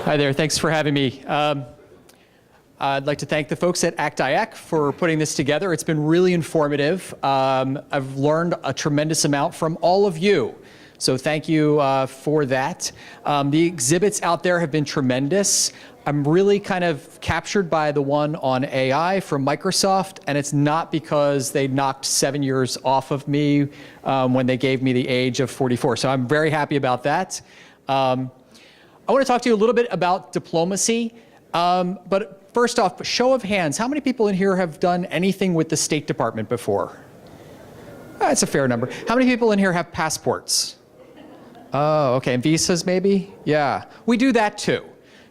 Hi there, thanks for having me. I'd like to thank the folks at ACT-IAC for putting this together. It's been really informative. I've learned a tremendous amount from all of you. So thank you for that. The exhibits out there have been tremendous. I'm really kind of captured by the one on AI from Microsoft, and it's not because they knocked 7 years off of me when they gave me the age of 44. So I'm very happy about that. I want to talk to you a little bit about diplomacy, but first off, show of hands, how many people in here have done anything with the State Department before? That's a fair number. How many people in here have passports? Oh, okay, and visas maybe? Yeah, we do that too.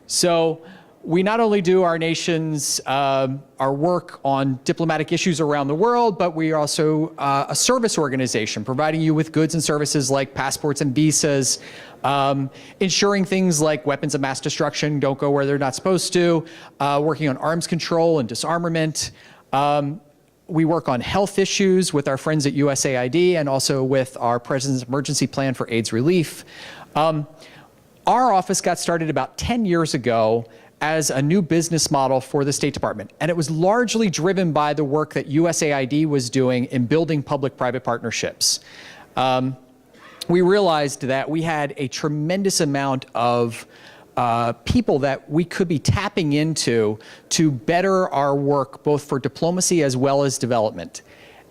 So we not only do our nation's, our work on diplomatic issues around the world, but we are also a service organization providing you with goods and services like passports and visas, ensuring things like weapons of mass destruction don't go where they're not supposed to, working on arms control and disarmament. We work on health issues with our friends at USAID and also with our President's Emergency Plan for AIDS Relief. Our office got started about 10 years ago as a new business model for the State Department. And it was largely driven by the work that USAID was doing in building public-private partnerships. We realized that we had a tremendous amount of people that we could be tapping into to better our work, both for diplomacy as well as development.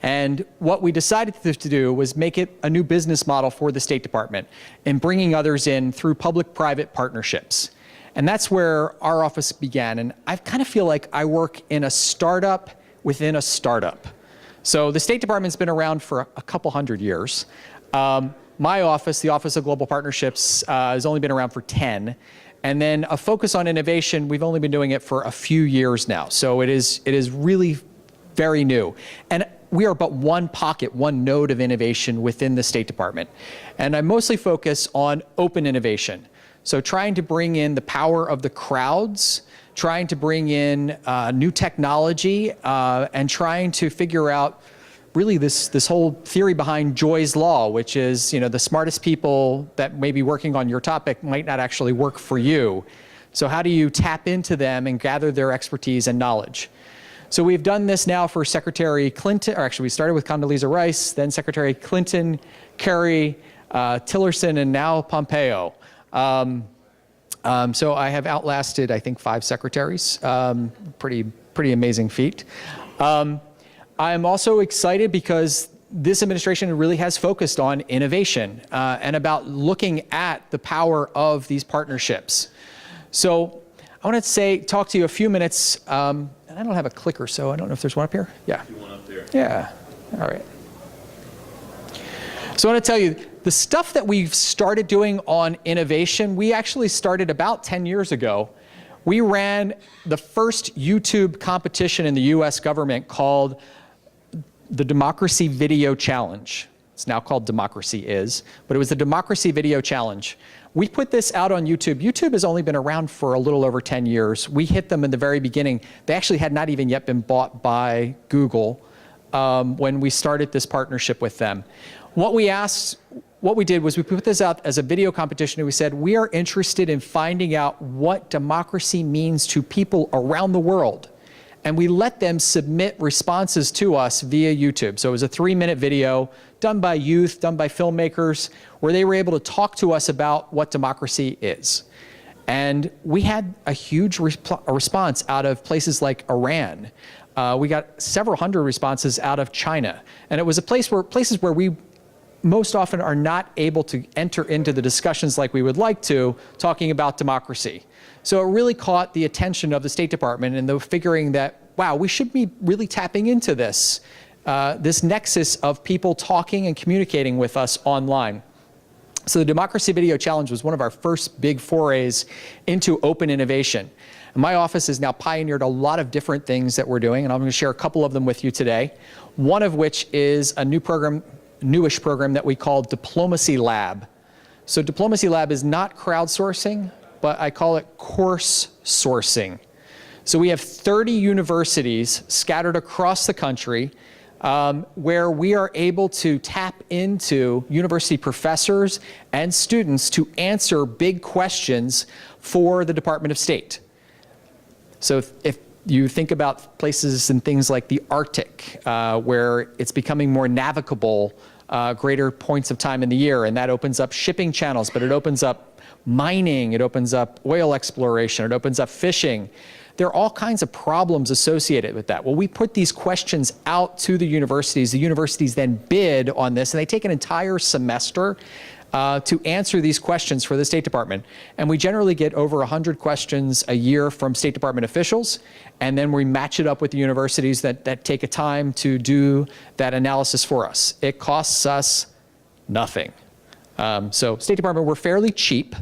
And what we decided to do was make it a new business model for the State Department and bringing others in through public-private partnerships. And that's where our office began. And I kind of feel like I work in a startup within a startup. So the State Department's been around for a couple hundred years. My office, the Office of Global Partnerships, has only been around for 10. And then a focus on innovation, we've only been doing it for a few years now. So it is really very new. And we are but one pocket, one node of innovation within the State Department. And I mostly focus on open innovation. So trying to bring in the power of the crowds, trying to bring in new technology, and trying to figure out really this whole theory behind Joy's Law, which is, you know, the smartest people that may be working on your topic might not actually work for you. So how do you tap into them and gather their expertise and knowledge? So we've done this now for Secretary Clinton, or actually we started with Condoleezza Rice, then Secretary Clinton, Kerry, Tillerson, and now Pompeo. So I have outlasted, I think, 5 secretaries. Pretty amazing feat. I'm also excited because this administration really has focused on innovation and about looking at the power of these partnerships. So I want to talk to you a few minutes, and I don't have a clicker, so I don't know if there's one up here. Yeah. One up there. Yeah. All right. So I want to tell you, the stuff that we've started doing on innovation, we actually started about 10 years ago. We ran the first YouTube competition in the US government called the Democracy Video Challenge. It's now called Democracy Is, but it was the Democracy Video Challenge. We put this out on YouTube. YouTube has only been around for a little over 10 years. We hit them in the very beginning. They actually had not even yet been bought by Google when we started this partnership with them. What we did was we put this out as a video competition, and we said, we are interested in finding out what democracy means to people around the world. And we let them submit responses to us via YouTube. So it was a 3-minute video done by youth, done by filmmakers, where they were able to talk to us about what democracy is. And we had a huge response out of places like Iran. We got several hundred responses out of China. And it was a places where we most often are not able to enter into the discussions like we would like to, talking about democracy. So it really caught the attention of the State Department and the figuring that, wow, we should be really tapping into this, this nexus of people talking and communicating with us online. So the Democracy Video Challenge was one of our first big forays into open innovation. And my office has now pioneered a lot of different things that we're doing, and I'm going to share a couple of them with you today. One of which is a newish program that we call Diplomacy Lab. So Diplomacy Lab is not crowdsourcing, but I call it course sourcing. So we have 30 universities scattered across the country where we are able to tap into university professors and students to answer big questions for the Department of State. So if you think about places and things like the Arctic, where it's becoming more navigable greater points of time in the year, and that opens up shipping channels, but it opens up mining, it opens up oil exploration, it opens up fishing. There are all kinds of problems associated with that. Well, we put these questions out to the universities then bid on this, and they take an entire semester to answer these questions for the State Department. And we generally get over 100 questions a year from State Department officials, and then we match it up with the universities that take a time to do that analysis for us. It costs us nothing. So State Department, we're fairly cheap.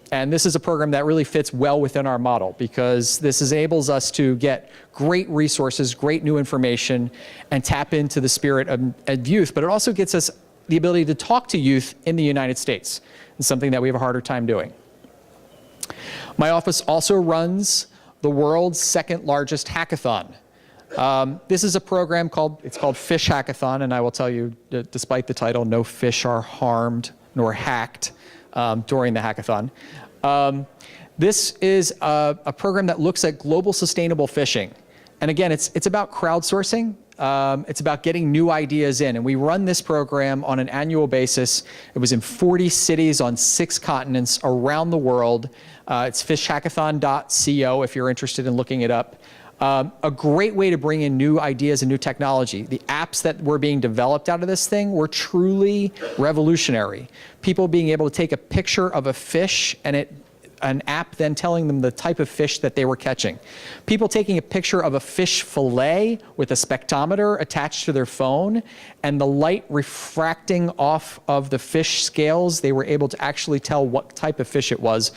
And this is a program that really fits well within our model, because this enables us to get great resources, great new information, and tap into the spirit of youth. But it also gets us the ability to talk to youth in the United States. It's something that we have a harder time doing. My office also runs the world's second largest hackathon. This is a program called Fish Hackathon, and I will tell you, despite the title, no fish are harmed nor hacked during the hackathon. This is a program that looks at global sustainable fishing. And again, it's about crowdsourcing. It's about getting new ideas in. And we run this program on an annual basis. It was in 40 cities on 6 continents around the world. It's fishhackathon.co if you're interested in looking it up. A great way to bring in new ideas and new technology. The apps that were being developed out of this thing were truly revolutionary. People being able to take a picture of a fish and an app then telling them the type of fish that they were catching. People taking a picture of a fish fillet with a spectrometer attached to their phone, and the light refracting off of the fish scales, they were able to actually tell what type of fish it was.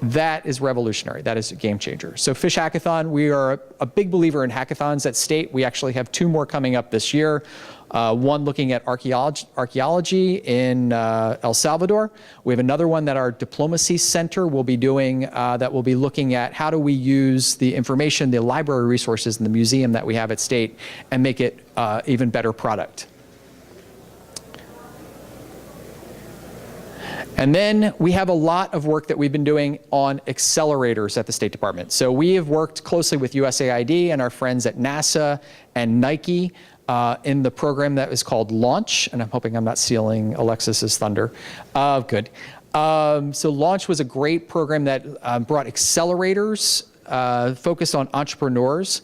That is revolutionary. That is a game changer. So Fish Hackathon, we are a big believer in hackathons at State. We actually have 2 more coming up this year. One looking at archaeology in El Salvador. We have another one that our diplomacy center will be doing that will be looking at how do we use the information, the library resources, and the museum that we have at State and make it even better product. And then we have a lot of work that we've been doing on accelerators at the State Department. So we have worked closely with USAID and our friends at NASA and Nike in the program that is called Launch. And I'm hoping I'm not stealing Alexis's thunder. Good. So Launch was a great program that brought accelerators, focused on entrepreneurs,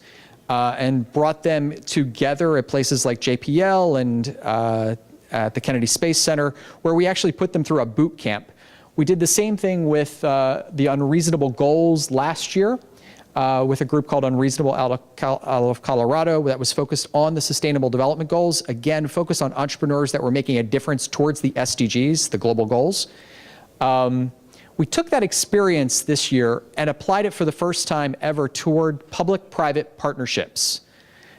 and brought them together at places like JPL and at the Kennedy Space Center, where we actually put them through a boot camp. We did the same thing with the Unreasonable Goals last year with a group called Unreasonable out of Colorado that was focused on the Sustainable Development Goals, again, focused on entrepreneurs that were making a difference towards the SDGs, the global goals. We took that experience this year and applied it for the first time ever toward public-private partnerships.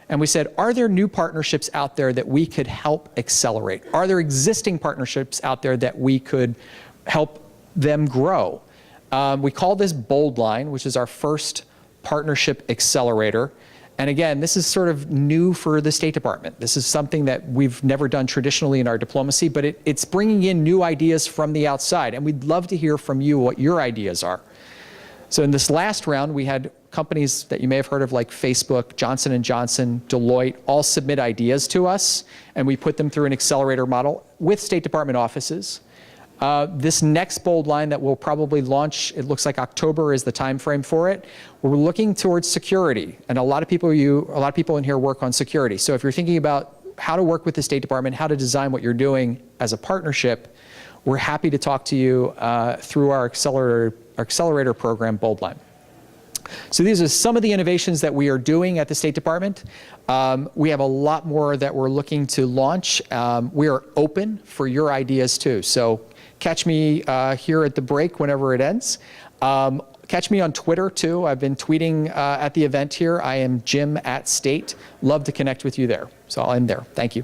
And we said, are there new partnerships out there that we could help accelerate? Are there existing partnerships out there that we could help them grow? We call this Bold Line, which is our first partnership accelerator. And again, this is sort of new for the State Department. This is something that we've never done traditionally in our diplomacy, but it's bringing in new ideas from the outside. And we'd love to hear from you what your ideas are. So in this last round, we had companies that you may have heard of like Facebook, Johnson & Johnson, Deloitte, all submit ideas to us, and we put them through an accelerator model with State Department offices. This next Bold Line that we'll probably launch, it looks like October is the time frame for it. We're looking towards security, and a lot of people in here work on security. So if you're thinking about how to work with the State Department, how to design what you're doing as a partnership, we're happy to talk to you through our accelerator program, Bold Line. So these are some of the innovations that we are doing at the State Department. We have a lot more that we're looking to launch. We are open for your ideas too. So catch me here at the break whenever it ends. Catch me on Twitter too. I've been tweeting at the event here. I am Jim @State. Love to connect with you there. So I'll end there. Thank you.